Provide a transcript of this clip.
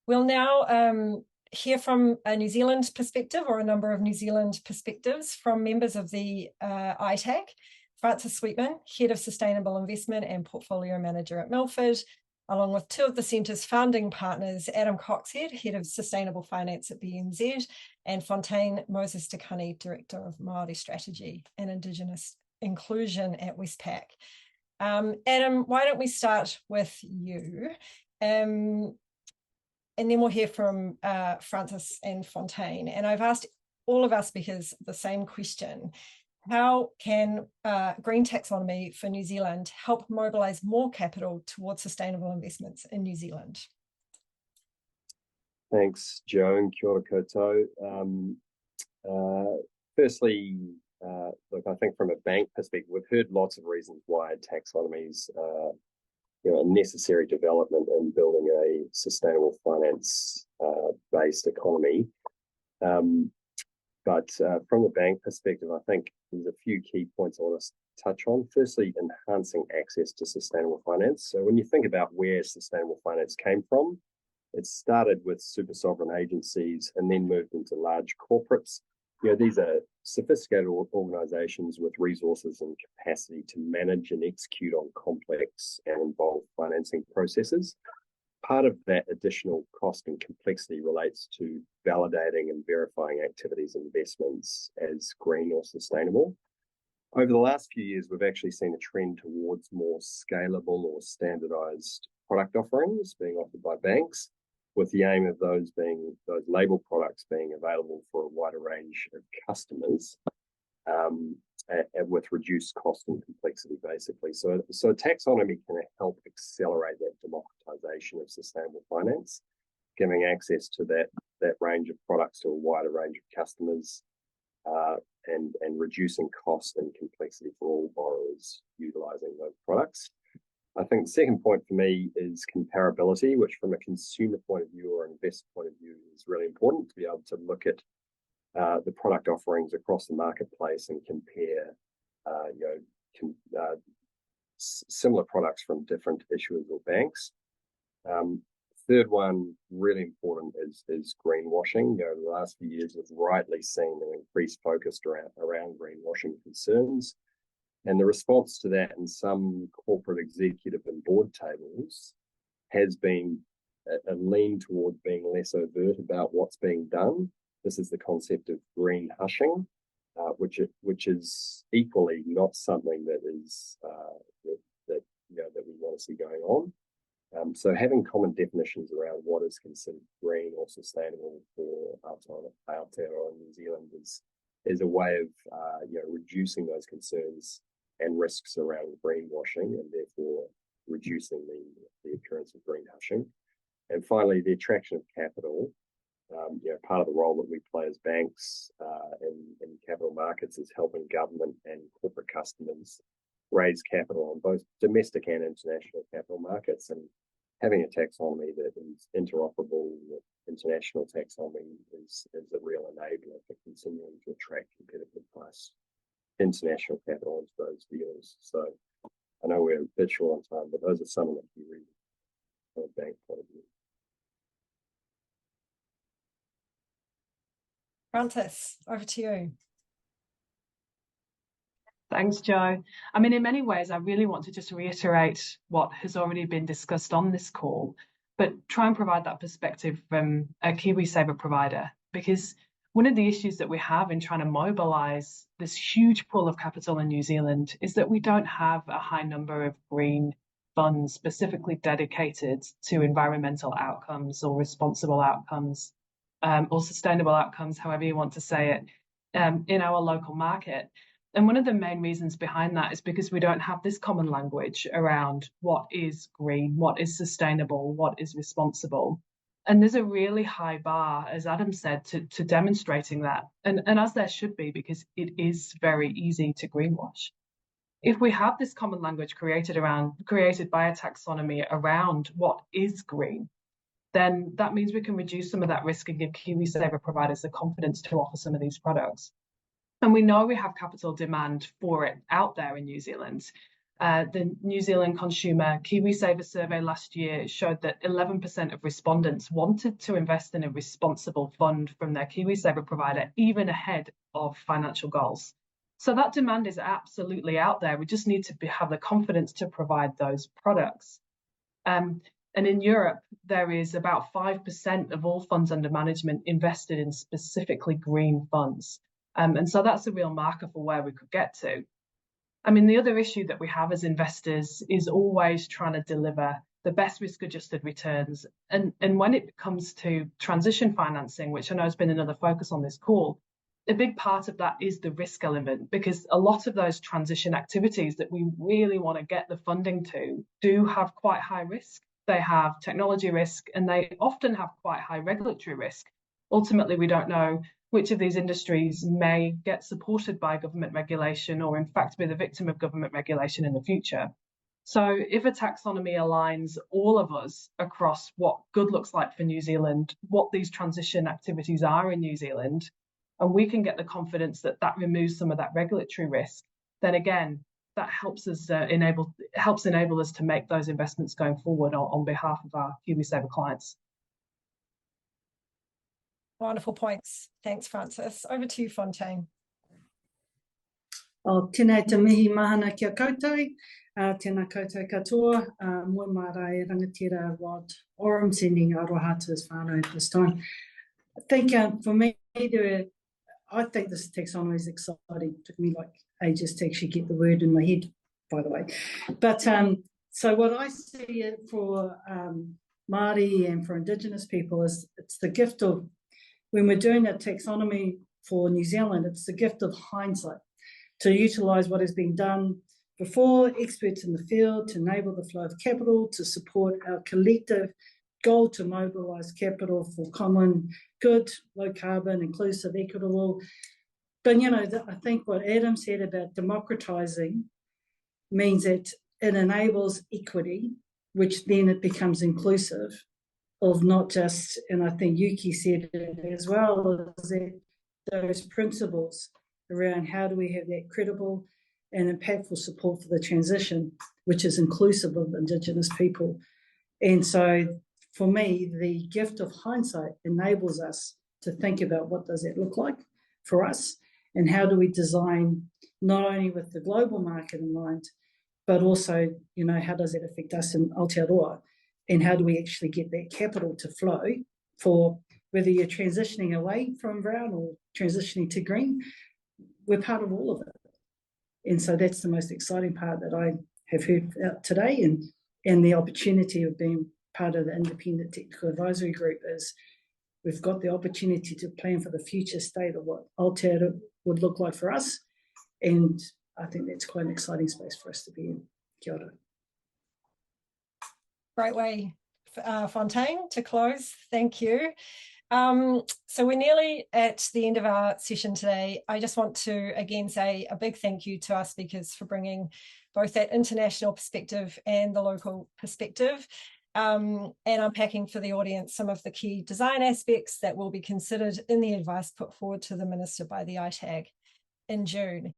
We'll now hear from a New Zealand perspective, or a number of New Zealand perspectives from members of the ITAG. Frances Sweetman, Head of Sustainable Investment and Portfolio Manager at Milford, along with two of the Centre's founding partners, Adam Coxhead, Head of Sustainable Finance at BNZ, and Fontaine Moses-Takani, Director of Māori Strategy and Indigenous Inclusion at Westpac. Adam, why don't we start with you? And then we'll hear from Frances and Fontaine. And I've asked all of our speakers the same question. How can green taxonomy for New Zealand help mobilise more capital towards sustainable investments in New Zealand? Thanks, Jo, and kia ora koutou. Firstly, look, I think from a bank perspective, we've heard lots of reasons why taxonomies a necessary development in building a sustainable finance-based economy. But from the bank perspective, I think there's a few key points I want to touch on. Firstly, enhancing access to sustainable finance. So when you think about where sustainable finance came from, it started with super sovereign agencies and then moved into large corporates. These are sophisticated organisations with resources and capacity to manage and execute on complex and involved financing processes. Part of that additional cost and complexity relates to validating and verifying activities and investments as green or sustainable. Over the last few years, we've actually seen a trend towards more scalable or standardised product offerings being offered by banks, with the aim of those label products being available for a wider range of customers, and with reduced cost and complexity, basically. So taxonomy can help accelerate that democratization of sustainable finance, giving access to that range of products to a wider range of customers, and reducing cost and complexity for all borrowers utilising those products. I think the second point for me is comparability, which from a consumer point of view or investor point of view is really important, to be able to look at the product offerings across the marketplace and compare similar products from different issuers or banks. Third one, really important, is greenwashing. The last few years we've rightly seen an increased focus around greenwashing concerns. And the response to that in some corporate executive and board tables has been a lean towards being less overt about what's being done. This is the concept of green hushing, which is equally not something that is that we want to see going on. So having common definitions around what is considered green or sustainable for Aotearoa New Zealand is a way of reducing those concerns and risks around greenwashing, and therefore reducing the occurrence of green hushing. And finally, the attraction of capital. Part of the role that we play as banks in capital markets is helping government and corporate customers raise capital on both domestic and international capital markets, and having a taxonomy that is interoperable with international taxonomy is a real enabler for continuing to attract competitive price international capital into those deals. So I know we're a bit short on time, but those are some of the key reasons from a bank point of view. Frances, over to you. Thanks, Jo. I mean, in many ways, I really want to just reiterate what has already been discussed on this call, but try and provide that perspective from a KiwiSaver provider, because one of the issues that we have in trying to mobilise this huge pool of capital in New Zealand is that we don't have a high number of green funds specifically dedicated to environmental outcomes or responsible outcomes, or sustainable outcomes, however you want to say it, in our local market. And one of the main reasons behind that is because we don't have this common language around what is green, what is sustainable, what is responsible. And there's a really high bar, as Adam said, to demonstrating that, and as there should be, because it is very easy to greenwash. If we have this common language created by a taxonomy around what is green, then that means we can reduce some of that risk and give KiwiSaver providers the confidence to offer some of these products. And we know we have capital demand for it out there in New Zealand. The New Zealand Consumer KiwiSaver survey last year showed that 11% of respondents wanted to invest in a responsible fund from their KiwiSaver provider, even ahead of financial goals. So that demand is absolutely out there. We just need to have the confidence to provide those products. And in Europe, there is about 5% of all funds under management invested in specifically green funds. And so that's a real marker for where we could get to. I mean, the other issue that we have as investors is always trying to deliver the best risk-adjusted returns. And when it comes to transition financing, which I know has been another focus on this call, a big part of that is the risk element, because a lot of those transition activities that we really want to get the funding to do have quite high risk. They have technology risk, and they often have quite high regulatory risk. Ultimately, we don't know which of these industries may get supported by government regulation or in fact be the victim of government regulation in the future. So if a taxonomy aligns all of us across what good looks like for New Zealand, what these transition activities are in New Zealand, and we can get the confidence that that removes some of that regulatory risk, then again, that helps us enable us to make those investments going forward on behalf of our KiwiSaver clients. Wonderful points. Thanks, Frances. Over to you, Fontaine. O tēnei te mihi mahana kia koutou, tēnā koutou katoa, mua mara e rangatira Rod Oram, sending aroha to his whānau at this time. I think for me, I think this taxonomy is exciting. It took me like ages to actually get the word in my head, by the way. But so what I see for Māori and for Indigenous people is it's the gift of, when we're doing a taxonomy for New Zealand, it's the gift of hindsight to utilise what has been done before, experts in the field, to enable the flow of capital, to support our collective goal to mobilise capital for common good, low carbon, inclusive, equitable. But, you know, I think what Adam said about democratising means that it enables equity, which then it becomes inclusive of not just, and I think Yuki said it as well, is that those principles around how do we have that credible and impactful support for the transition, which is inclusive of Indigenous people. And so for me, the gift of hindsight enables us to think about what does that look like for us, and how do we design not only with the global market in mind, but also, you know, how does it affect us in Aotearoa, and how do we actually get that capital to flow for whether you're transitioning away from brown or transitioning to green. We're part of all of it. And so that's the most exciting part that I have heard today, and the opportunity of being part of the independent technical advisory group is we've got the opportunity to plan for the future state of what Aotearoa would look like for us. And I think that's quite an exciting space for us to be in. Kia ora. Great way, Fontaine, to close. Thank you. So we're nearly at the end of our session today. I just want to again say a big thank you to our speakers for bringing both that international perspective and the local perspective, and unpacking for the audience some of the key design aspects that will be considered in the advice put forward to the Minister by the ITAG in June.